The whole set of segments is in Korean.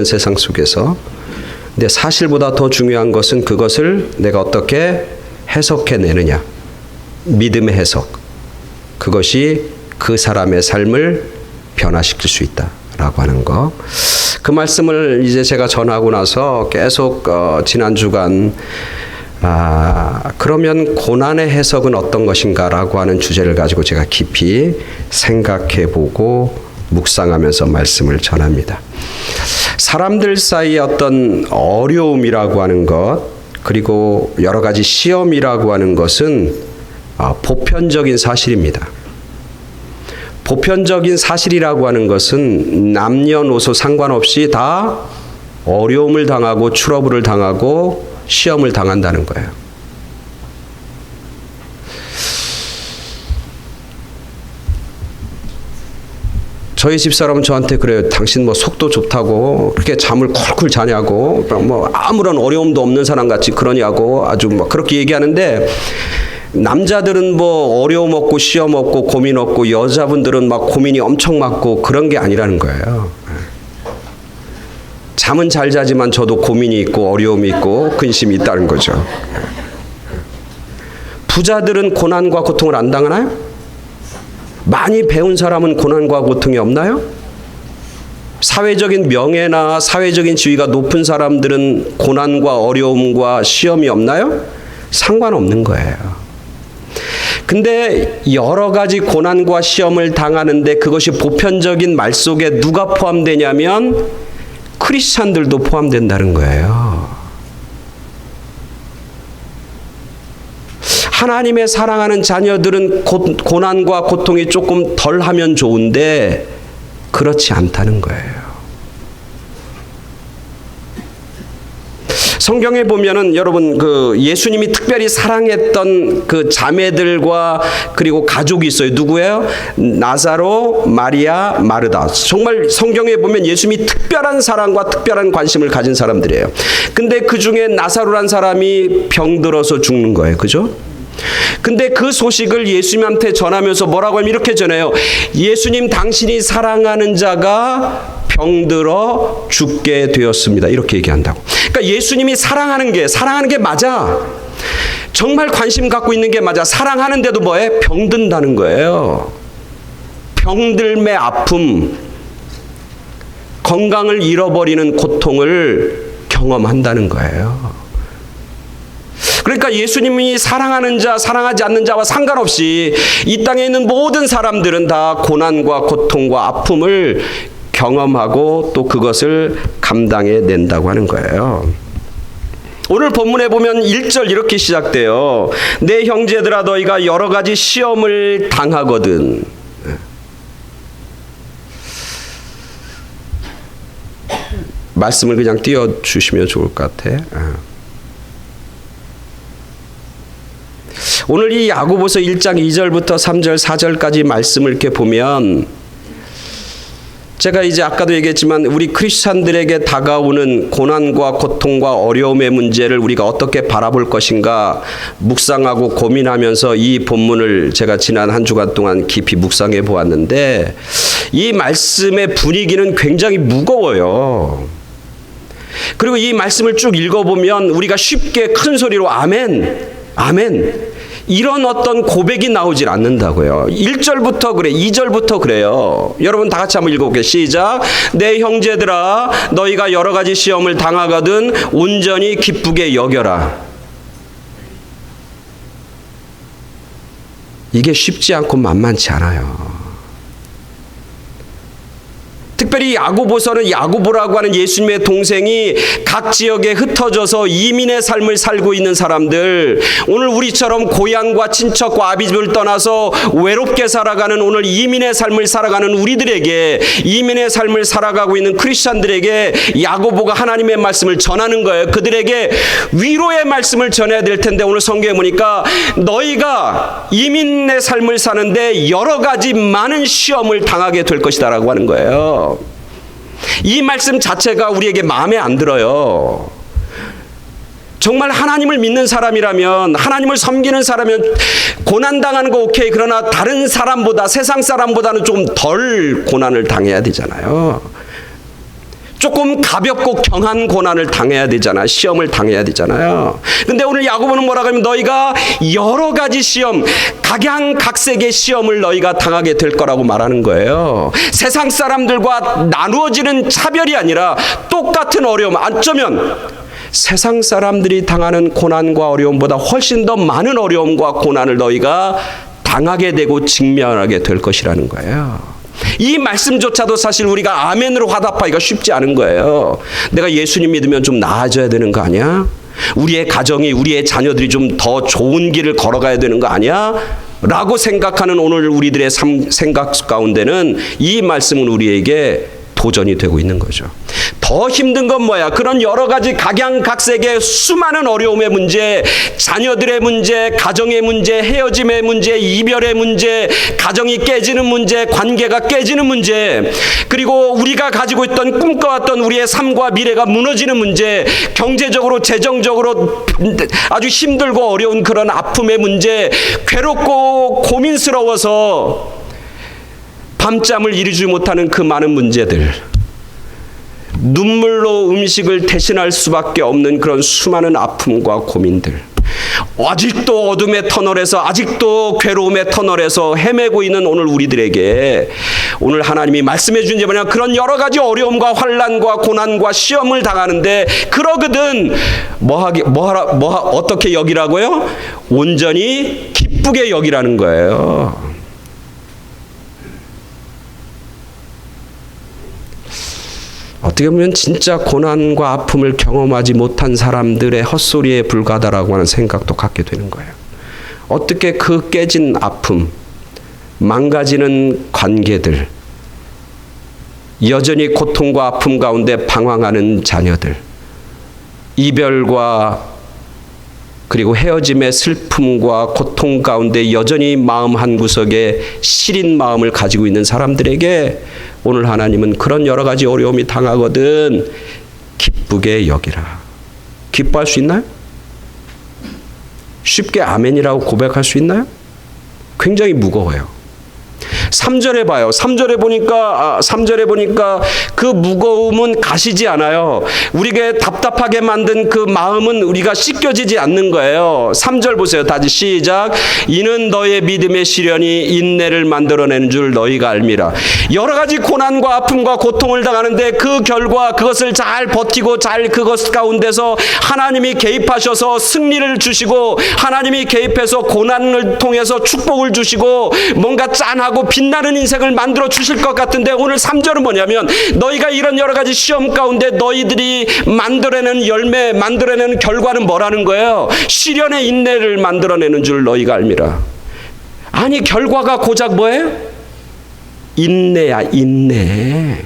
세상 속에서. 근데 사실보다 더 중요한 것은 그것을 내가 어떻게 해석해내느냐. 믿음의 해석. 그것이 그 사람의 삶을 변화시킬 수 있다라고 하는 거. 그 말씀을 이제 제가 전하고 나서 계속 지난 주간 그러면 고난의 해석은 어떤 것인가라고 하는 주제를 가지고 제가 깊이 생각해보고 묵상하면서 말씀을 전합니다. 사람들 사이의 어떤 어려움이라고 하는 것, 그리고 여러 가지 시험이라고 하는 것은 보편적인 사실입니다. 보편적인 사실이라고 하는 것은 남녀노소 상관없이 다 어려움을 당하고 트러블을 당하고 시험을 당한다는 거예요. 저희 집사람은 저한테 그래요. 당신 뭐 속도 좋다고 그렇게 잠을 쿨쿨 자냐고 뭐 아무런 어려움도 없는 사람 같이 그러냐고 아주 막 그렇게 얘기하는데, 남자들은 뭐 어려움 없고 시험 없고 고민 없고 여자분들은 막 고민이 엄청 많고 그런 게 아니라는 거예요. 잠은 잘 자지만 저도 고민이 있고 어려움이 있고 근심이 있다는 거죠. 부자들은 고난과 고통을 안 당하나요? 많이 배운 사람은 고난과 고통이 없나요? 사회적인 명예나 사회적인 지위가 높은 사람들은 고난과 어려움과 시험이 없나요? 상관없는 거예요. 근데 여러 가지 고난과 시험을 당하는데 그것이 보편적인 말 속에 누가 포함되냐면 크리스찬들도 포함된다는 거예요. 하나님의 사랑하는 자녀들은 고난과 고통이 조금 덜하면 좋은데 그렇지 않다는 거예요. 성경에 보면은 여러분 그 예수님이 특별히 사랑했던 그 자매들과 그리고 가족이 있어요. 누구예요? 나사로, 마리아, 마르다. 정말 성경에 보면 예수님이 특별한 사랑과 특별한 관심을 가진 사람들이에요. 근데 그 중에 나사로란 사람이 병들어서 죽는 거예요. 그죠? 근데 그 소식을 예수님한테 전하면서 뭐라고 하면 이렇게 전해요. 예수님, 당신이 사랑하는 자가 병들어 죽게 되었습니다. 이렇게 얘기한다고. 그러니까 예수님이 사랑하는 게 맞아. 정말 관심 갖고 있는 게 맞아. 사랑하는데도 뭐해? 병든다는 거예요. 병들매 아픔, 건강을 잃어버리는 고통을 경험한다는 거예요. 그러니까 예수님이 사랑하는 자, 사랑하지 않는 자와 상관없이 이 땅에 있는 모든 사람들은 다 고난과 고통과 아픔을 경험하고 또 그것을 감당해 낸다고 하는 거예요. 오늘 본문에 보면 1절 이렇게 시작돼요. 내 형제들아 너희가 여러 가지 시험을 당하거든. 말씀을 그냥 띄워주시면 좋을 것 같아. 오늘 이 야고보서 1장 2절부터 3절 4절까지 말씀을 이렇게 보면, 제가 이제 아까도 얘기했지만 우리 크리스찬들에게 다가오는 고난과 고통과 어려움의 문제를 우리가 어떻게 바라볼 것인가 묵상하고 고민하면서 이 본문을 제가 지난 한 주간 동안 깊이 묵상해 보았는데, 이 말씀의 분위기는 굉장히 무거워요. 그리고 이 말씀을 쭉 읽어보면 우리가 쉽게 큰 소리로 아멘, 아멘 이런 어떤 고백이 나오질 않는다고요. 1절부터 그래, 2절부터 그래요. 여러분 다 같이 한번 읽어볼게요. 시작. 내 형제들아 너희가 여러 가지 시험을 당하거든 온전히 기쁘게 여겨라. 이게 쉽지 않고 만만치 않아요. 특별히 야고보서는 야고보라고 하는 예수님의 동생이 각 지역에 흩어져서 이민의 삶을 살고 있는 사람들, 오늘 우리처럼 고향과 친척과 아비집을 떠나서 외롭게 살아가는 오늘 이민의 삶을 살아가는 우리들에게, 이민의 삶을 살아가고 있는 크리스찬들에게 야고보가 하나님의 말씀을 전하는 거예요. 그들에게 위로의 말씀을 전해야 될 텐데 오늘 성경에 보니까 너희가 이민의 삶을 사는데 여러 가지 많은 시험을 당하게 될 것이다 라고 하는 거예요. 이 말씀 자체가 우리에게 마음에 안 들어요. 정말 하나님을 믿는 사람이라면, 하나님을 섬기는 사람이면 고난당하는 거 오케이. 그러나 다른 사람보다, 세상 사람보다는 좀 덜 고난을 당해야 되잖아요. 조금 가볍고 경한 고난을 당해야 되잖아. 시험을 당해야 되잖아요. 근데 오늘 야고보는 뭐라고 하면 너희가 여러 가지 시험, 각양각색의 시험을 너희가 당하게 될 거라고 말하는 거예요. 세상 사람들과 나누어지는 차별이 아니라 똑같은 어려움, 어쩌면 세상 사람들이 당하는 고난과 어려움보다 훨씬 더 많은 어려움과 고난을 너희가 당하게 되고 직면하게 될 것이라는 거예요. 이 말씀조차도 사실 우리가 아멘으로 화답하기가 쉽지 않은 거예요. 내가 예수님 믿으면 좀 나아져야 되는 거 아니야? 우리의 가정이, 우리의 자녀들이 좀 더 좋은 길을 걸어가야 되는 거 아니야? 라고 생각하는 오늘 우리들의 생각 가운데는 이 말씀은 우리에게 도전이 되고 있는 거죠. 더 힘든 건 뭐야? 그런 여러 가지 각양각색의 수많은 어려움의 문제, 자녀들의 문제, 가정의 문제, 헤어짐의 문제, 이별의 문제, 가정이 깨지는 문제, 관계가 깨지는 문제, 그리고 우리가 가지고 있던 꿈꿔왔던 우리의 삶과 미래가 무너지는 문제, 경제적으로, 재정적으로 아주 힘들고 어려운 그런 아픔의 문제, 괴롭고 고민스러워서 밤잠을 이루지 못하는 그 많은 문제들, 눈물로 음식을 대신할 수밖에 없는 그런 수많은 아픔과 고민들, 아직도 어둠의 터널에서, 아직도 괴로움의 터널에서 헤매고 있는 오늘 우리들에게 오늘 하나님이 말씀해 주신 게 뭐냐? 그런 여러 가지 어려움과 환난과 고난과 시험을 당하는데 그러거든 어떻게 여기라고요? 온전히 기쁘게 여기라는 거예요. 어떻게 보면 진짜 고난과 아픔을 경험하지 못한 사람들의 헛소리에 불과하다라고 하는 생각도 갖게 되는 거예요. 어떻게 그 깨진 아픔, 망가지는 관계들, 여전히 고통과 아픔 가운데 방황하는 자녀들, 이별과 그리고 헤어짐의 슬픔과 고통 가운데 여전히 마음 한구석에 시린 마음을 가지고 있는 사람들에게 오늘 하나님은 그런 여러 가지 어려움이 당하거든 기쁘게 여기라. 기뻐할 수 있나요? 쉽게 아멘이라고 고백할 수 있나요? 굉장히 무거워요. 3절에 봐요. 3절에 보니까 그 무거움은 가시지 않아요. 우리가 답답하게 만든 그 마음은 우리가 씻겨지지 않는 거예요. 3절 보세요. 다시 시작. 이는 너의 믿음의 시련이 인내를 만들어내는 줄 너희가 알미라. 여러 가지 고난과 아픔과 고통을 당하는데 그 결과 그것을 잘 버티고 잘 그것 가운데서 하나님이 개입하셔서 승리를 주시고 하나님이 개입해서 고난을 통해서 축복을 주시고 뭔가 짠하고 빛나는 인생을 만들어 주실 것 같은데 오늘 3절은 뭐냐면 너희가 이런 여러 가지 시험 가운데 너희들이 만들어내는 열매, 만들어내는 결과는 뭐라는 거예요? 시련의 인내를 만들어내는 줄 너희가 알미라. 아니 결과가 고작 뭐예요? 인내야, 인내.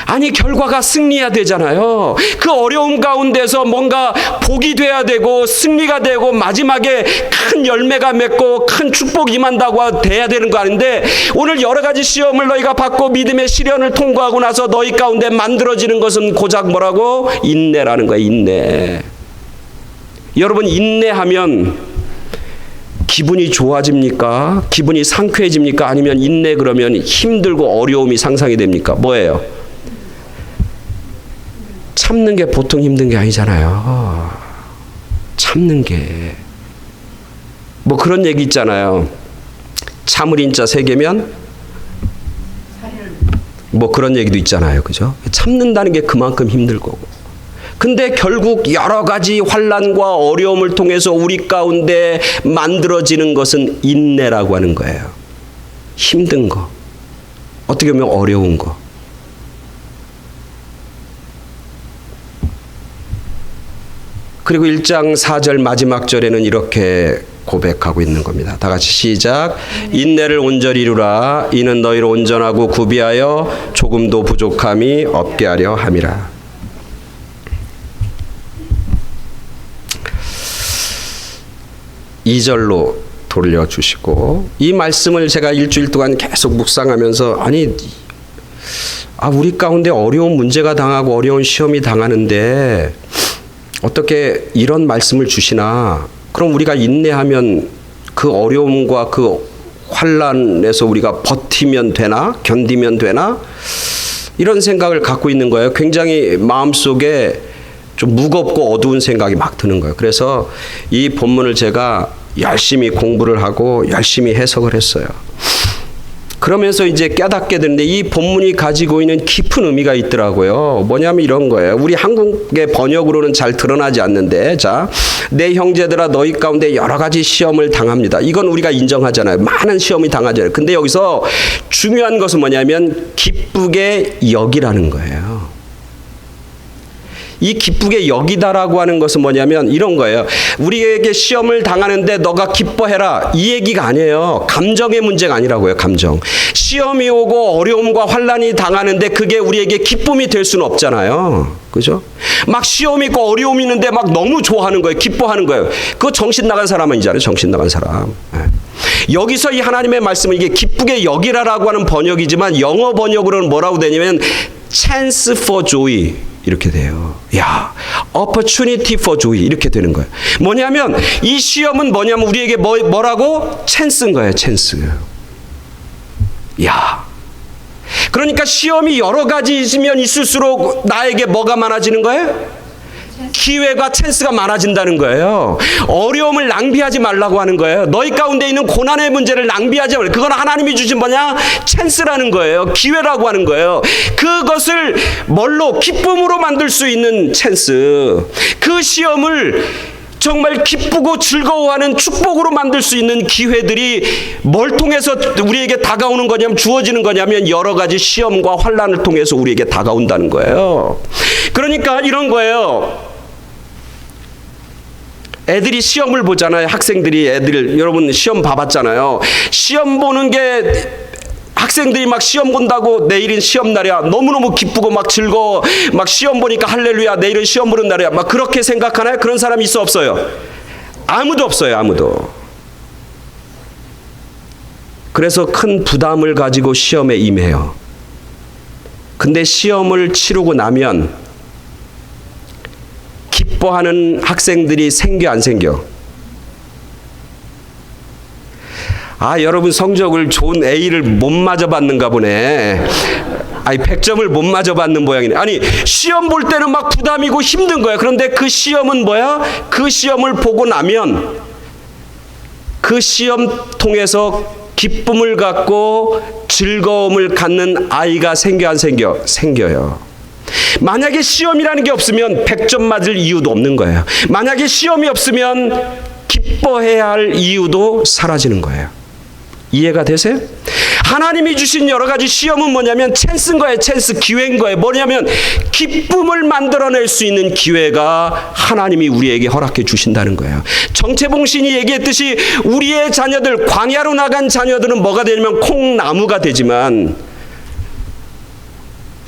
아니 결과가 승리해야 되잖아요. 그 어려움 가운데서 뭔가 복이 돼야 되고 승리가 되고 마지막에 큰 열매가 맺고 큰 축복이 임한다고 돼야 되는 거 아닌데 오늘 여러 가지 시험을 너희가 받고 믿음의 시련을 통과하고 나서 너희 가운데 만들어지는 것은 고작 뭐라고? 인내라는 거예요. 인내. 여러분 인내하면 기분이 좋아집니까? 기분이 상쾌해집니까? 아니면 인내 그러면 힘들고 어려움이 상상이 됩니까? 뭐예요? 참는 게 보통 힘든 게 아니잖아요. 참는 게. 뭐 그런 얘기 있잖아요. 참을 인자 세 개면 뭐 그런 얘기도 있잖아요. 그죠? 참는다는 게 그만큼 힘들 거고. 근데 결국 여러 가지 환난과 어려움을 통해서 우리 가운데 만들어지는 것은 인내라고 하는 거예요. 힘든 거. 어떻게 보면 어려운 거. 그리고 1장 4절 마지막 절에는 이렇게 고백하고 있는 겁니다. 다 같이 시작. 인내를 온전히 이루라. 이는 너희를 온전하고 구비하여 조금도 부족함이 없게 하려 함이라. 이 절로 돌려주시고 이 말씀을 제가 일주일 동안 계속 묵상하면서 우리 가운데 어려운 문제가 당하고 어려운 시험이 당하는데 어떻게 이런 말씀을 주시나? 그럼 우리가 인내하면 그 어려움과 그 환난에서 우리가 버티면 되나? 견디면 되나? 이런 생각을 갖고 있는 거예요. 굉장히 마음속에 좀 무겁고 어두운 생각이 막 드는 거예요. 그래서 이 본문을 제가 열심히 공부를 하고 열심히 해석을 했어요. 그러면서 이제 깨닫게 되는데 이 본문이 가지고 있는 깊은 의미가 있더라고요. 뭐냐면 이런 거예요. 우리 한국의 번역으로는 잘 드러나지 않는데, 자, 내 형제들아 너희 가운데 여러 가지 시험을 당합니다. 이건 우리가 인정하잖아요. 많은 시험이 당하잖아요. 근데 여기서 중요한 것은 뭐냐면 기쁘게 여기라는 거예요. 이 기쁘게 여기다라고 하는 것은 뭐냐면 이런 거예요. 우리에게 시험을 당하는데 너가 기뻐해라, 이 얘기가 아니에요. 감정의 문제가 아니라고요. 감정. 시험이 오고 어려움과 환난이 당하는데 그게 우리에게 기쁨이 될 수는 없잖아요. 그죠? 막 시험이 있고 어려움이 있는데 막 너무 좋아하는 거예요. 기뻐하는 거예요. 그거 정신 나간 사람이잖아요. 정신 나간 사람. 여기서 이 하나님의 말씀은 이게 기쁘게 여기라라고 하는 번역이지만 영어 번역으로는 뭐라고 되냐면 chance for joy 이렇게 돼요. 야, opportunity for joy 이렇게 되는 거예요. 뭐냐면 이 시험은 뭐냐면 우리에게 뭐라고? 찬스인 거예요. 찬스. 야, 그러니까 시험이 여러 가지 있으면 있을수록 나에게 뭐가 많아지는 거예요? 기회가 찬스가 많아진다는 거예요. 어려움을 낭비하지 말라고 하는 거예요. 너희 가운데 있는 고난의 문제를 낭비하지 말고, 그건 하나님이 주신 뭐냐? 찬스라는 거예요. 기회라고 하는 거예요. 그것을 뭘로? 기쁨으로 만들 수 있는 찬스. 그 시험을 정말 기쁘고 즐거워하는 축복으로 만들 수 있는 기회들이 뭘 통해서 우리에게 다가오는 거냐면, 주어지는 거냐면 여러 가지 시험과 환난을 통해서 우리에게 다가온다는 거예요. 그러니까 이런 거예요. 애들이 시험을 보잖아요. 학생들이, 애들, 여러분 시험 봐봤잖아요. 시험 보는 게 학생들이 막 시험 본다고 내일은 시험 날이야, 너무너무 기쁘고 막 즐거워, 막 시험 보니까 할렐루야, 내일은 시험 보는 날이야, 막 그렇게 생각하나요? 그런 사람이 있어 없어요? 아무도 없어요. 아무도. 그래서 큰 부담을 가지고 시험에 임해요. 근데 시험을 치르고 나면 기뻐하는 학생들이 생겨 안 생겨? 아, 여러분 성적을 좋은 A를 못 맞아 받는가 보네. 아니 100점을 못 맞아 받는 모양이네. 아니 시험 볼 때는 막 부담이고 힘든 거야. 그런데 그 시험은 뭐야? 그 시험을 보고 나면 그 시험 통해서 기쁨을 갖고 즐거움을 갖는 아이가 생겨 안 생겨? 생겨요. 만약에 시험이라는 게 없으면 100점 맞을 이유도 없는 거예요. 만약에 시험이 없으면 기뻐해야 할 이유도 사라지는 거예요. 이해가 되세요? 하나님이 주신 여러 가지 시험은 뭐냐면 찬스인 거예요. 찬스, 기회인 거예요. 뭐냐면 기쁨을 만들어낼 수 있는 기회가 하나님이 우리에게 허락해 주신다는 거예요. 정채봉 신이 얘기했듯이 우리의 자녀들, 광야로 나간 자녀들은 뭐가 되냐면 콩나무가 되지만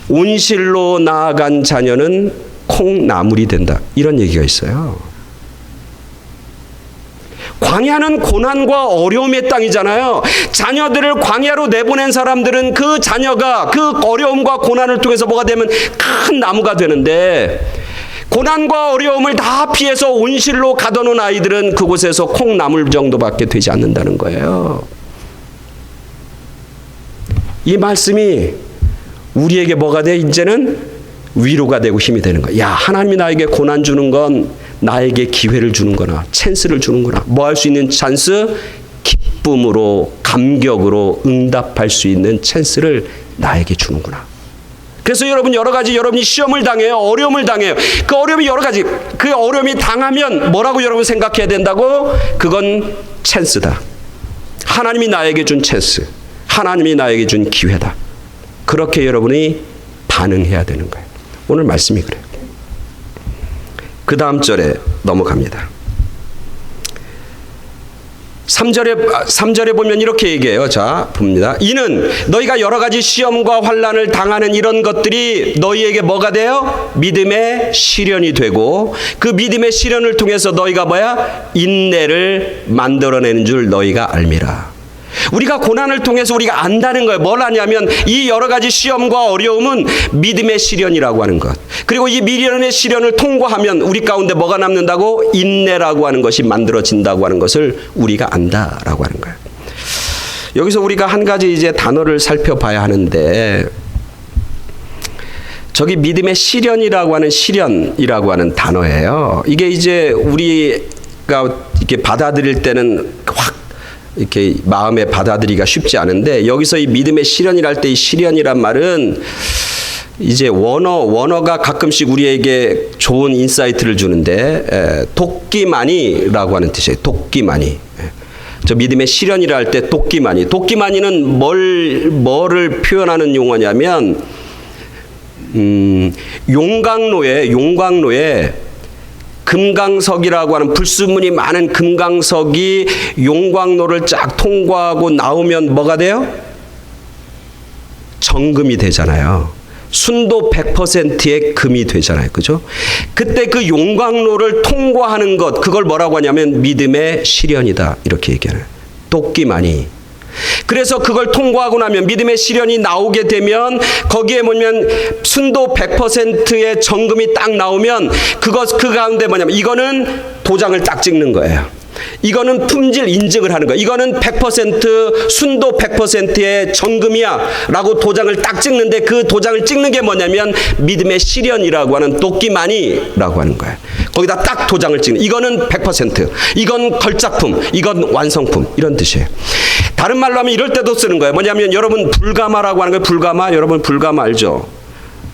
온실로 나아간 자녀는 콩나물이 된다. 이런 얘기가 있어요. 광야는 고난과 어려움의 땅이잖아요. 자녀들을 광야로 내보낸 사람들은 그 자녀가 그 어려움과 고난을 통해서 뭐가 되면 큰 나무가 되는데, 고난과 어려움을 다 피해서 온실로 가둬 놓은 아이들은 그곳에서 콩나물 정도밖에 되지 않는다는 거예요. 이 말씀이 우리에게 뭐가 돼? 이제는 위로가 되고 힘이 되는 거야. 야, 하나님이 나에게 고난 주는 건 나에게 기회를 주는구나, 찬스를 주는구나. 뭐 할 수 있는 찬스? 기쁨으로, 감격으로 응답할 수 있는 찬스를 나에게 주는구나. 그래서 여러분 여러 가지, 여러분이 시험을 당해요. 어려움을 당해요. 그 어려움이 여러 가지. 그 어려움이 당하면 뭐라고 여러분 생각해야 된다고? 그건 찬스다. 하나님이 나에게 준 찬스. 하나님이 나에게 준 기회다. 그렇게 여러분이 반응해야 되는 거예요. 오늘 말씀이 그래요. 그 다음 절에 넘어갑니다. 3절에 보면 이렇게 얘기해요. 자, 봅니다. 이는 너희가 여러 가지 시험과 환난을 당하는 이런 것들이 너희에게 뭐가 돼요? 믿음의 시련이 되고, 그 믿음의 시련을 통해서 너희가 뭐야? 인내를 만들어내는 줄 너희가 알미라. 우리가 고난을 통해서 우리가 안다는 거예요. 뭘 아냐면 이 여러 가지 시험과 어려움은 믿음의 시련이라고 하는 것. 그리고 이 미련의 시련을 통과하면 우리 가운데 뭐가 남는다고? 인내라고 하는 것이 만들어진다고 하는 것을 우리가 안다라고 하는 거예요. 여기서 우리가 한 가지 이제 단어를 살펴봐야 하는데, 저기 믿음의 시련이라고 하는 단어예요. 이게 이제 우리가 이렇게 받아들일 때는 확 이렇게 마음에 받아들이기가 쉽지 않은데, 여기서 이 믿음의 시련이랄 때 이 시련이란 말은 이제 원어가 가끔씩 우리에게 좋은 인사이트를 주는데, 도끼마니라고 하는 뜻이에요. 도끼마니. 저 믿음의 시련이라 할 때 도끼마니는 뭐를 표현하는 용어냐면, 용광로에 금강석이라고 하는 불순물이 많은 금강석이 용광로를 쫙 통과하고 나오면 뭐가 돼요? 정금이 되잖아요. 순도 100%의 금이 되잖아요. 그죠? 그때 그 용광로를 통과하는 것, 그걸 뭐라고 하냐면 믿음의 시련이다, 이렇게 얘기하는 도끼마니. 그래서 그걸 통과하고 나면, 믿음의 시련이 나오게 되면, 거기에 보면 순도 100%의 정금이 딱 나오면, 그 가운데 뭐냐면, 이거는 도장을 딱 찍는 거예요. 이거는 품질 인증을 하는 거야. 이거는 100% 순도 100%의 정금이야 라고 도장을 딱 찍는데, 그 도장을 찍는 게 뭐냐면 믿음의 시련이라고 하는 도끼마니라고 하는 거야. 거기다 딱 도장을 찍는, 이거는 100%, 이건 걸작품, 이건 완성품, 이런 뜻이에요. 다른 말로 하면 이럴 때도 쓰는 거예요. 뭐냐면 여러분 불가마라고 하는 거예요. 불가마, 여러분 불가마 알죠?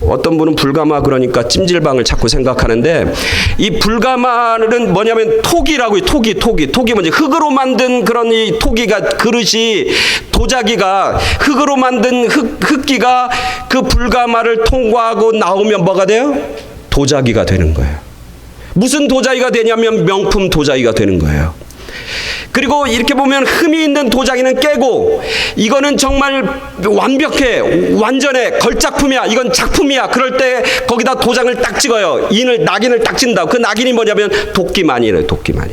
어떤 분은 불가마 그러니까 찜질방을 자꾸 생각하는데, 이 불가마는 뭐냐면 토기라고요. 토기 뭐지? 흙으로 만든 그런 이 토기가, 그릇이, 도자기가 흙으로 만든 흙기가 그 불가마를 통과하고 나오면 뭐가 돼요? 도자기가 되는 거예요. 무슨 도자기가 되냐면 명품 도자기가 되는 거예요. 그리고 이렇게 보면 흠이 있는 도자기는 깨고, 이거는 정말 완벽해, 완전해, 걸작품이야, 이건 작품이야. 그럴 때 거기다 도장을 딱 찍어요. 낙인을 딱 찍는다. 그 낙인이 뭐냐면 도끼마니래요. 도끼마니.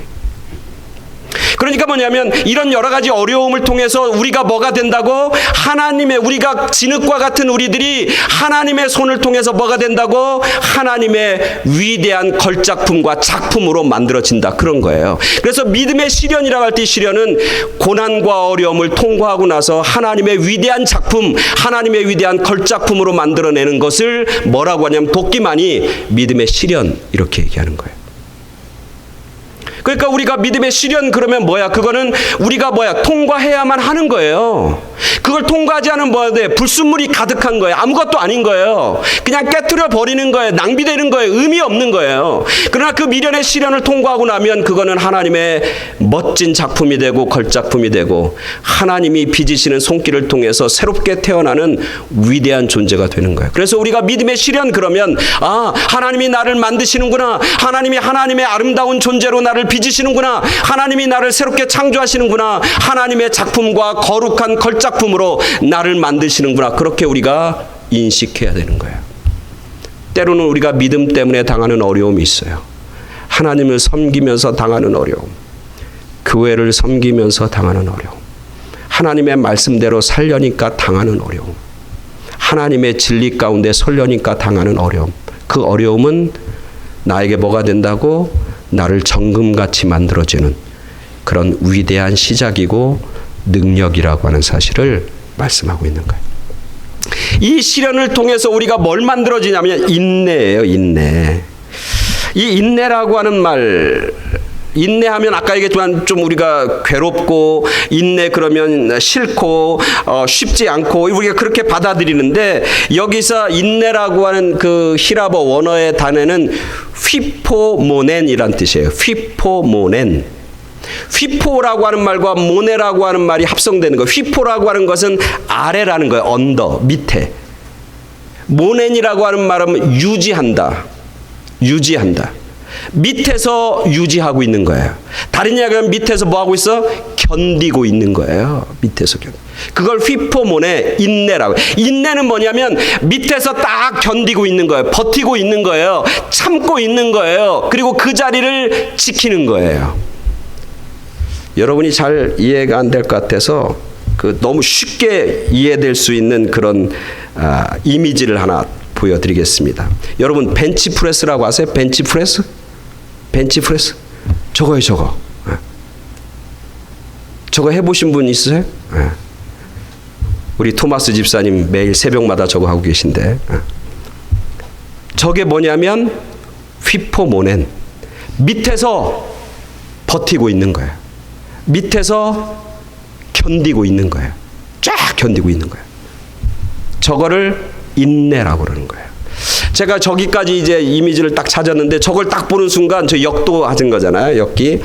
그러니까 뭐냐면 이런 여러 가지 어려움을 통해서 우리가 뭐가 된다고? 하나님의, 우리가 진흙과 같은 우리들이 하나님의 손을 통해서 뭐가 된다고? 하나님의 위대한 걸작품과 작품으로 만들어진다, 그런 거예요. 그래서 믿음의 시련이라고 할 때, 시련은 고난과 어려움을 통과하고 나서 하나님의 위대한 작품, 하나님의 위대한 걸작품으로 만들어내는 것을 뭐라고 하냐면 도끼마니, 믿음의 시련, 이렇게 얘기하는 거예요. 그러니까 우리가 믿음의 시련 그러면 뭐야? 그거는 우리가 뭐야? 통과해야만 하는 거예요. 그걸 통과하지 않으면 뭐야 돼? 불순물이 가득한 거예요. 아무것도 아닌 거예요. 그냥 깨트려 버리는 거예요. 낭비되는 거예요. 의미 없는 거예요. 그러나 그 미련의 시련을 통과하고 나면 그거는 하나님의 멋진 작품이 되고 걸작품이 되고, 하나님이 빚으시는 손길을 통해서 새롭게 태어나는 위대한 존재가 되는 거예요. 그래서 우리가 믿음의 시련 그러면, 아, 하나님이 나를 만드시는구나. 하나님이 하나님의 아름다운 존재로 나를 빚으시는구나. 하나님이 나를 새롭게 창조하시는구나. 하나님의 작품과 거룩한 걸작품으로 나를 만드시는구나. 그렇게 우리가 인식해야 되는 거예요. 때로는 우리가 믿음 때문에 당하는 어려움이 있어요. 하나님을 섬기면서 당하는 어려움, 교회를 섬기면서 당하는 어려움, 하나님의 말씀대로 살려니까 당하는 어려움, 하나님의 진리 가운데 설려니까 당하는 어려움. 그 어려움은 나에게 뭐가 된다고? 나를 정금같이 만들어주는 그런 위대한 시작이고 능력이라고 하는 사실을 말씀하고 있는 거예요. 이 시련을 통해서 우리가 뭘 만들어지냐면 인내예요. 인내. 이 인내라고 하는 말, 인내하면 아까 얘기했지만 좀 우리가 괴롭고, 인내 그러면 싫고 쉽지 않고 우리가 그렇게 받아들이는데, 여기서 인내라고 하는 그 히라버 원어의 단어는 휘포모넨이란 뜻이에요. 휘포모넨. 휘포라고 하는 말과 모네라고 하는 말이 합성되는 거예요. 휘포라고 하는 것은 아래라는 거예요. 언더, 밑에. 모넨이라고 하는 말은 유지한다. 밑에서 유지하고 있는 거예요. 다른 이야기하면 밑에서 뭐 하고 있어? 견디고 있는 거예요. 밑에서 그걸 휘포모네, 인내라고. 인내는 뭐냐면 밑에서 딱 견디고 있는 거예요. 버티고 있는 거예요. 참고 있는 거예요. 그리고 그 자리를 지키는 거예요. 여러분이 잘 이해가 안 될 것 같아서 너무 쉽게 이해될 수 있는 그런 이미지를 하나 보여드리겠습니다. 여러분 벤치프레스라고 아세요? 벤치프레스? 저거예요. 저거 해보신 분 있으세요? 우리 토마스 집사님 매일 새벽마다 저거 하고 계신데, 저게 뭐냐면 휘포모넨, 밑에서 버티고 있는 거예요. 밑에서 견디고 있는 거예요. 쫙 견디고 있는 거예요. 저거를 인내라고 그러는 거예요. 제가 저기까지 이제 이미지를 딱 찾았는데 저걸 딱 보는 순간 저 역도 하신 거잖아요. 역기.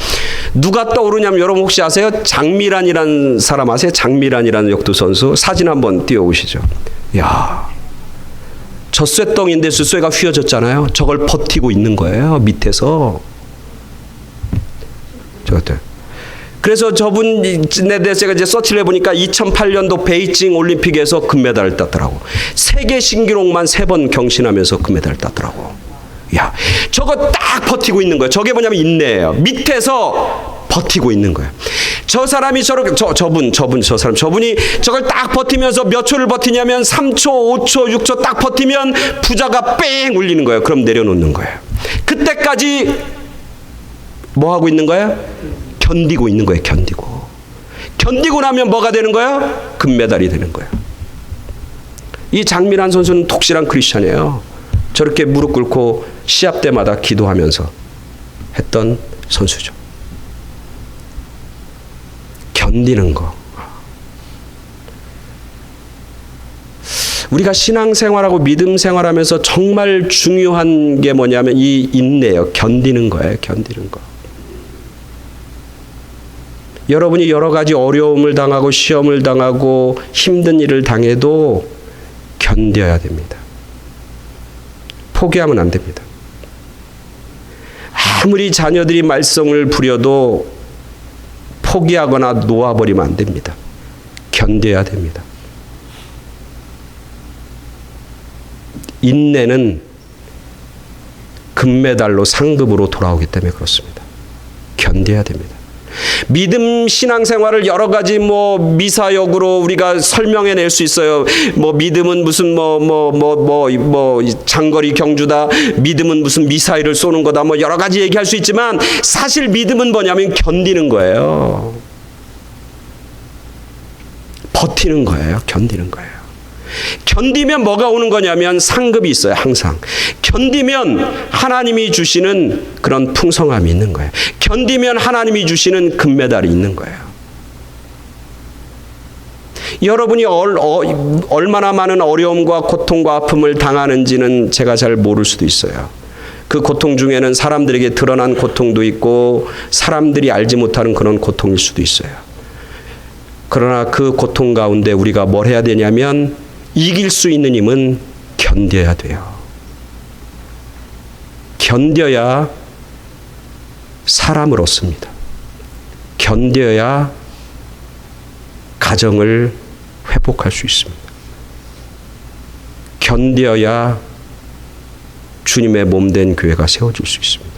누가 떠오르냐면 여러분 혹시 아세요? 장미란이라는 사람 아세요? 장미란이라는 역도 선수. 사진 한번 띄워오시죠. 야, 저 쇳덩인데 쇳가 휘어졌잖아요. 저걸 버티고 있는 거예요. 밑에서. 저것들. 그래서 저분에 대해서 제가 이제 서치를 해보니까 2008년도 베이징 올림픽에서 금메달을 땄더라고. 세계 신기록만 3번 경신하면서 금메달을 땄더라고. 야, 저거 딱 버티고 있는 거예요. 저게 뭐냐면 인내예요. 밑에서 버티고 있는 거예요. 저 사람이 저렇게 저분이 저걸 딱 버티면서 몇 초를 버티냐면 3초, 5초, 6초 딱 버티면 부자가 뺑 울리는 거예요. 그럼 내려놓는 거예요. 그때까지 뭐 하고 있는 거예요? 견디고 있는 거예요. 견디고 나면 뭐가 되는 거예요? 금메달이 되는 거예요. 이 장미란 선수는 독실한 크리스찬이에요. 저렇게 무릎 꿇고 시합 때마다 기도하면서 했던 선수죠. 견디는 거. 우리가 신앙생활하고 믿음 생활하면서 정말 중요한 게 뭐냐면 이 인내예요. 견디는 거예요. 견디는 거. 여러분이 여러 가지 어려움을 당하고 시험을 당하고 힘든 일을 당해도 견뎌야 됩니다. 포기하면 안 됩니다. 아무리 자녀들이 말썽을 부려도 포기하거나 놓아버리면 안 됩니다. 견뎌야 됩니다. 인내는 금메달로 상급으로 돌아오기 때문에 그렇습니다. 견뎌야 됩니다. 믿음 신앙생활을 여러 가지 미사역으로 우리가 설명해낼 수 있어요. 믿음은 무슨 장거리 경주다. 믿음은 무슨 미사일을 쏘는 거다. 여러 가지 얘기할 수 있지만 사실 믿음은 뭐냐면 견디는 거예요. 버티는 거예요. 견디는 거예요. 견디면 뭐가 오는 거냐면 상급이 있어요. 항상. 견디면 하나님이 주시는 그런 풍성함이 있는 거예요. 견디면 하나님이 주시는 금메달이 있는 거예요. 여러분이 얼마나 많은 어려움과 고통과 아픔을 당하는지는 제가 잘 모를 수도 있어요. 그 고통 중에는 사람들에게 드러난 고통도 있고 사람들이 알지 못하는 그런 고통일 수도 있어요. 그러나 그 고통 가운데 우리가 뭘 해야 되냐면 이길 수 있는 힘은 견뎌야 돼요. 견뎌야 사람을 얻습니다. 견뎌야 가정을 회복할 수 있습니다. 견뎌야 주님의 몸된 교회가 세워질 수 있습니다.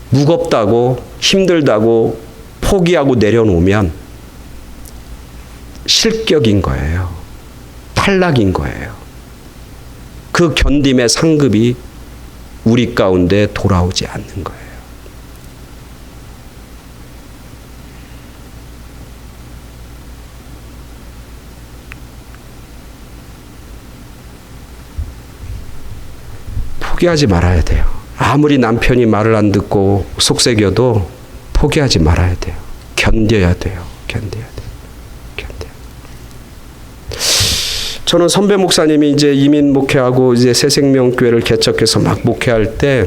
무겁다고 힘들다고 포기하고 내려놓으면 실격인 거예요. 탈락인 거예요. 그 견딤의 상급이 우리 가운데 돌아오지 않는 거예요. 포기하지 말아야 돼요. 아무리 남편이 말을 안 듣고 속삭여도 포기하지 말아야 돼요. 견뎌야 돼요. 견뎌야 돼요. 저는 선배 목사님이 이제 이민 목회하고 이제 새생명교회를 개척해서 막 목회할 때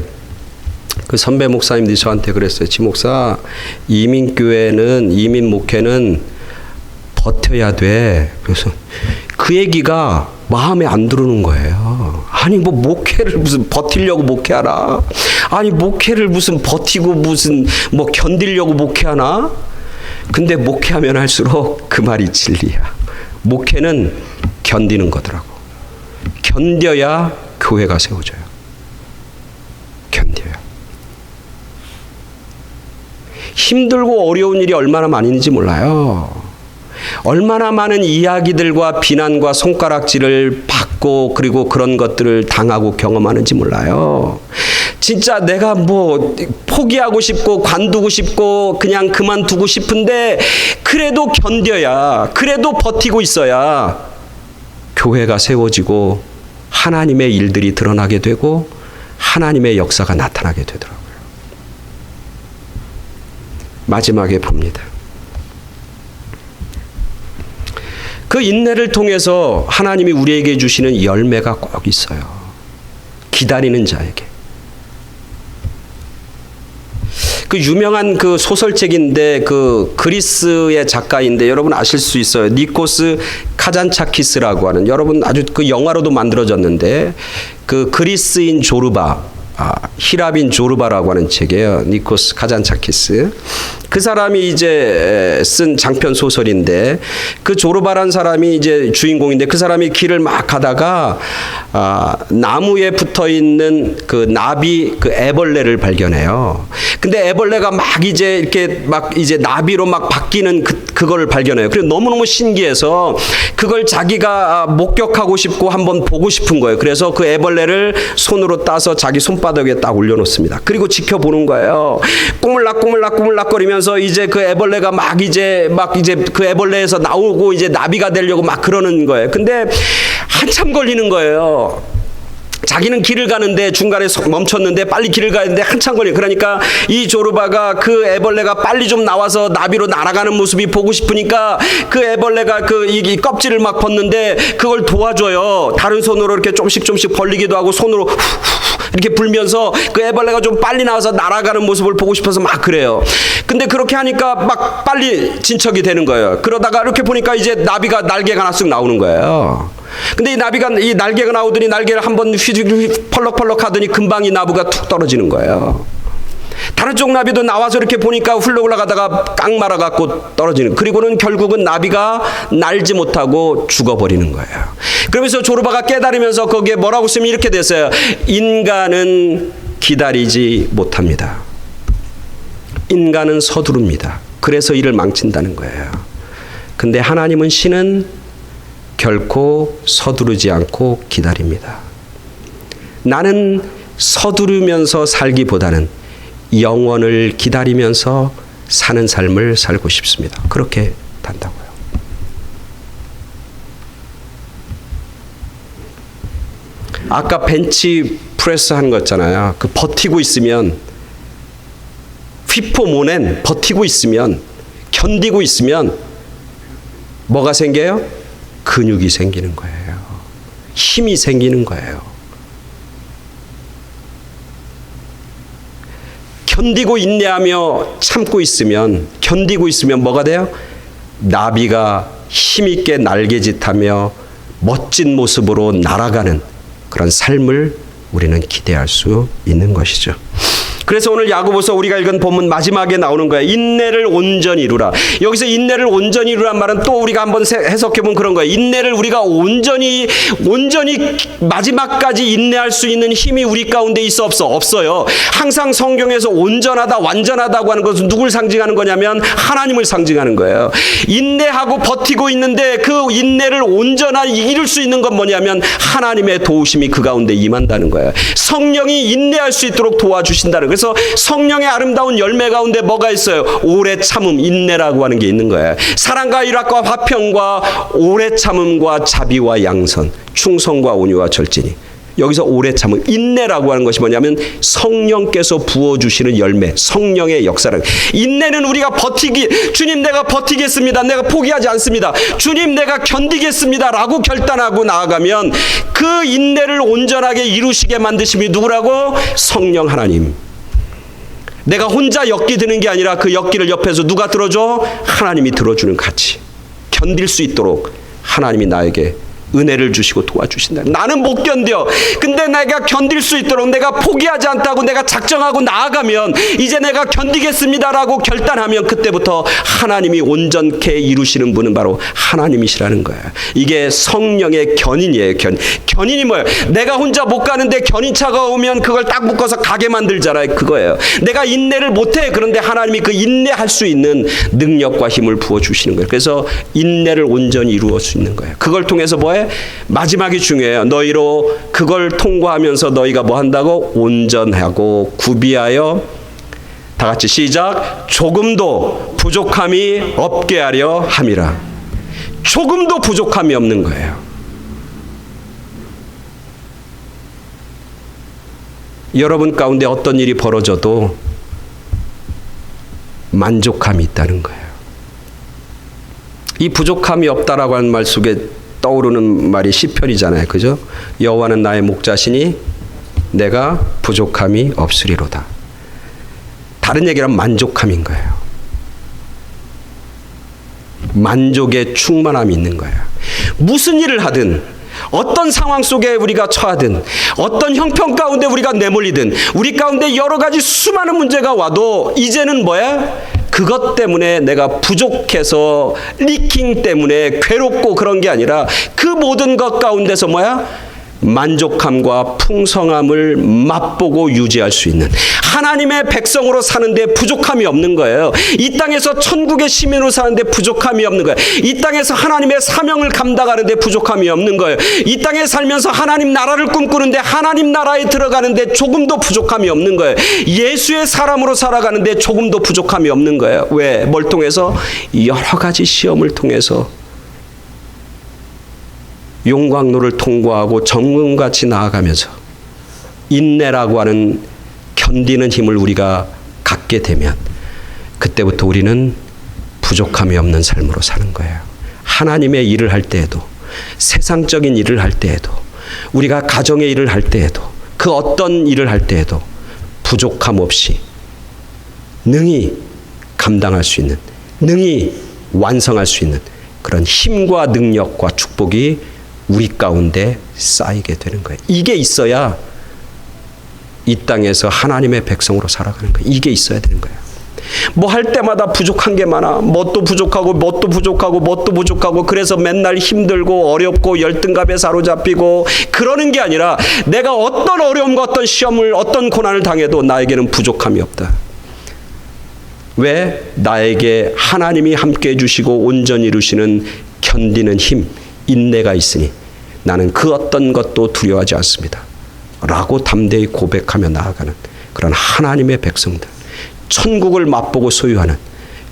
그 선배 목사님들이 저한테 그랬어요. 지 목사, 이민 목회는 버텨야 돼. 그래서 그 얘기가 마음에 안 들어오는 거예요. 아니 목회를 무슨 버티려고 목회하나? 아니 목회를 무슨 버티고 무슨 견디려고 목회하나? 근데 목회하면 할수록 그 말이 진리야. 목회는 견디는 거더라고. 견뎌야 교회가 세워져요. 견뎌요. 힘들고 어려운 일이 얼마나 많이 있는지 몰라요. 얼마나 많은 이야기들과 비난과 손가락질을 받고 그리고 그런 것들을 당하고 경험하는지 몰라요. 진짜 내가 포기하고 싶고 관두고 싶고 그냥 그만두고 싶은데 그래도 견뎌야, 그래도 버티고 있어야 교회가 세워지고 하나님의 일들이 드러나게 되고 하나님의 역사가 나타나게 되더라고요. 마지막에 봅니다. 그 인내를 통해서 하나님이 우리에게 주시는 열매가 꼭 있어요. 기다리는 자에게. 그 유명한 그 소설책인데 그 그리스의 작가인데 여러분 아실 수 있어요. 니코스 카잔차키스라고 하는, 여러분 아주 그 영화로도 만들어졌는데 그 그리스인 조르바, 히랍인 조르바라고 하는 책이에요. 니코스 카잔차키스. 그 사람이 이제 쓴 장편 소설인데 그 조르바란 사람이 이제 주인공인데 그 사람이 길을 막 가다가 나무에 붙어 있는 그 나비, 그 애벌레를 발견해요. 근데 애벌레가 막 이제 이렇게 막 이제 나비로 막 바뀌는 그거를 발견해요. 그래서 너무너무 신기해서 그걸 자기가 목격하고 싶고 한번 보고 싶은 거예요. 그래서 그 애벌레를 손으로 따서 자기 손바닥에 딱 올려놓습니다. 그리고 지켜보는 거예요. 꾸물락꾸물락꾸물락거리면서 이제 그 애벌레가 막 이제 그 애벌레에서 나오고 이제 나비가 되려고 막 그러는 거예요. 근데 한참 걸리는 거예요. 자기는 길을 가는데 중간에 멈췄는데 빨리 길을 가는데 한참 걸려. 그러니까 이 조르바가 그 애벌레가 빨리 좀 나와서 나비로 날아가는 모습이 보고 싶으니까 그 애벌레가 이 껍질을 막 벗는데 그걸 도와줘요. 다른 손으로 이렇게 조금씩 벌리기도 하고 손으로 이렇게 불면서 그 애벌레가 좀 빨리 나와서 날아가는 모습을 보고 싶어서 막 그래요. 근데 그렇게 하니까 막 빨리 진척이 되는 거예요. 그러다가 이렇게 보니까 이제 나비가 날개가 하나씩 나오는 거예요. 근데 이 날개가 나오더니 날개를 한번 펄럭펄럭 하더니 금방 이 나무가 툭 떨어지는 거예요. 다른 쪽 나비도 나와서 이렇게 보니까 훌러 올라가다가 깡 말아갖고 떨어지는, 그리고는 결국은 나비가 날지 못하고 죽어버리는 거예요. 그러면서 조르바가 깨달으면서 거기에 뭐라고 쓰면 이렇게 됐어요. 인간은 기다리지 못합니다. 인간은 서두릅니다. 그래서 일을 망친다는 거예요. 근데 하나님은, 신은 결코 서두르지 않고 기다립니다. 나는 서두르면서 살기보다는 영원을 기다리면서 사는 삶을 살고 싶습니다. 그렇게 단다고요. 아까 벤치 프레스 한 거 있잖아요. 그 버티고 있으면, 휘포모넨 버티고 있으면, 견디고 있으면 뭐가 생겨요? 근육이 생기는 거예요. 힘이 생기는 거예요. 견디고 인내하며 참고 있으면, 견디고 있으면 뭐가 돼요? 나비가 힘있게 날개짓하며 멋진 모습으로 날아가는 그런 삶을 우리는 기대할 수 있는 것이죠. 그래서 오늘 야고보서 우리가 읽은 본문 마지막에 나오는 거예요. 인내를 온전히 이루라. 여기서 인내를 온전히 이루란 말은 또 우리가 한번 해석해보면 그런 거예요. 인내를 우리가 온전히 마지막까지 인내할 수 있는 힘이 우리 가운데 있어 없어? 없어요. 항상 성경에서 온전하다, 완전하다고 하는 것은 누굴 상징하는 거냐면 하나님을 상징하는 거예요. 인내하고 버티고 있는데 그 인내를 온전하게 이룰 수 있는 건 뭐냐면 하나님의 도우심이 그 가운데 임한다는 거예요. 성령이 인내할 수 있도록 도와주신다는 거예요. 그래서 성령의 아름다운 열매 가운데 뭐가 있어요? 오래 참음, 인내라고 하는 게 있는 거예요. 사랑과 일학과 화평과 오래 참음과 자비와 양선, 충성과 온유와 절제니. 여기서 오래 참음, 인내라고 하는 것이 뭐냐면 성령께서 부어주시는 열매, 성령의 역사를. 인내는 우리가 주님 내가 버티겠습니다, 내가 포기하지 않습니다, 주님 내가 견디겠습니다 라고 결단하고 나아가면 그 인내를 온전하게 이루시게 만드심이 누구라고? 성령 하나님. 내가 혼자 엮기 드는 게 아니라 그 엮기를 옆에서 누가 들어줘? 하나님이 들어주는 가치. 견딜 수 있도록 하나님이 나에게 은혜를 주시고 도와주신다. 나는 못 견뎌. 근데 내가 견딜 수 있도록, 내가 포기하지 않다고 내가 작정하고 나아가면, 이제 내가 견디겠습니다라고 결단하면 그때부터 하나님이 온전케 이루시는 분은 바로 하나님이시라는 거예요. 이게 성령의 견인이에요. 견인이 뭐예요? 내가 혼자 못 가는데 견인차가 오면 그걸 딱 묶어서 가게 만들잖아요. 그거예요. 내가 인내를 못해. 그런데 하나님이 그 인내할 수 있는 능력과 힘을 부어주시는 거예요. 그래서 인내를 온전히 이루어 수 있는 거예요. 그걸 통해서 뭐예요? 마지막이 중요해요. 너희로 그걸 통과하면서 너희가 뭐 한다고? 온전하고 구비하여, 다 같이 시작, 조금도 부족함이 없게 하려 함이라. 조금도 부족함이 없는 거예요. 여러분 가운데 어떤 일이 벌어져도 만족함이 있다는 거예요. 이 부족함이 없다라고 하는 말 속에 떠오르는 말이 시편이잖아요. 그죠? 여호와는 나의 목자시니 내가 부족함이 없으리로다. 다른 얘기로 하면 만족함인 거예요. 만족의 충만함이 있는 거예요. 무슨 일을 하든, 어떤 상황 속에 우리가 처하든, 어떤 형편 가운데 우리가 내몰리든, 우리 가운데 여러 가지 수많은 문제가 와도 이제는 뭐야? 그것 때문에 내가 부족해서 리킹 때문에 괴롭고 그런 게 아니라 그 모든 것 가운데서 뭐야? 만족함과 풍성함을 맛보고 유지할 수 있는 하나님의 백성으로 사는데 부족함이 없는 거예요. 이 땅에서 천국의 시민으로 사는데 부족함이 없는 거예요. 이 땅에서 하나님의 사명을 감당하는데 부족함이 없는 거예요. 이 땅에 살면서 하나님 나라를 꿈꾸는데 하나님 나라에 들어가는데 조금도 부족함이 없는 거예요. 예수의 사람으로 살아가는데 조금도 부족함이 없는 거예요. 왜? 뭘 통해서? 여러 가지 시험을 통해서 용광로를 통과하고 정금같이 나아가면서 인내라고 하는 견디는 힘을 우리가 갖게 되면 그때부터 우리는 부족함이 없는 삶으로 사는 거예요. 하나님의 일을 할 때에도, 세상적인 일을 할 때에도, 우리가 가정의 일을 할 때에도, 그 어떤 일을 할 때에도 부족함 없이 능히 감당할 수 있는, 능히 완성할 수 있는 그런 힘과 능력과 축복이 우리 가운데 쌓이게 되는 거예요. 이게 있어야 이 땅에서 하나님의 백성으로 살아가는 거예요. 이게 있어야 되는 거예요. 뭐 할 때마다 부족한 게 많아. 뭣도 부족하고 뭣도 부족하고 뭣도 부족하고 그래서 맨날 힘들고 어렵고 열등감에 사로잡히고 그러는 게 아니라 내가 어떤 어려움과 어떤 시험을 어떤 고난을 당해도 나에게는 부족함이 없다. 왜? 나에게 하나님이 함께 해주시고 온전히 이루시는 견디는 힘, 인내가 있으니 나는 그 어떤 것도 두려워하지 않습니다. 라고 담대히 고백하며 나아가는 그런 하나님의 백성들, 천국을 맛보고 소유하는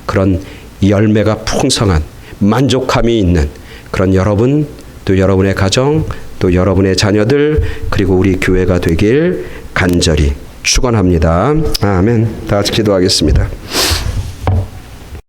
그런 열매가 풍성한 만족함이 있는 그런 여러분, 또 여러분의 가정, 또 여러분의 자녀들, 그리고 우리 교회가 되길 간절히 축원합니다. 아멘. 다 같이 기도하겠습니다.